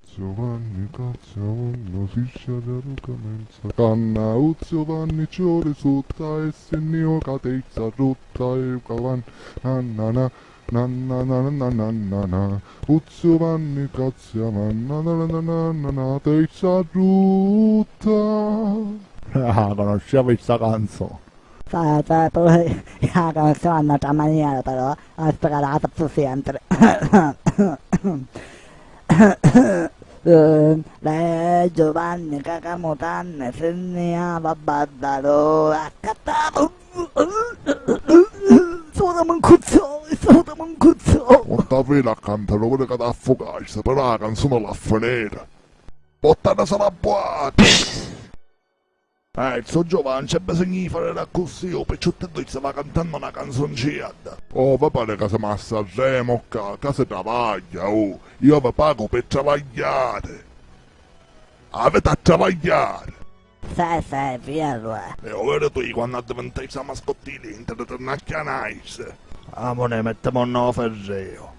Giovanni Cazzavanno si sciadaru comenza canna Giovanni ciore sutta e se ne ho catezza rotta e cavan nanna nanna nanna nanna nanna Giovanni Cazzavanno nanna tezza rotta. Ah, conoscevo questa canzone. Sai, poi la canzone è un'altra maniera però, ho sparato più sempre. Giovanni Cacamotanne segnava Baddalo accattavo. Sono un cuzzone, sono un cuzzone. Non davvero a cantare quello che ti affogassi, però la canzone la finita. Bottana sarà buona! So Giovanni, c'è bisogno di fare la così, o perciò te tu stava cantando una canzoncina. Oh, va bene che siamo a Sanremo, che si travaglia, oh. Io vi pago per travagliare. Avete a travagliare. Sai, via. E ora tu quando diventai mascottini, internet non chianais. Ah, mo ne mettiamo un nuovo ferreo.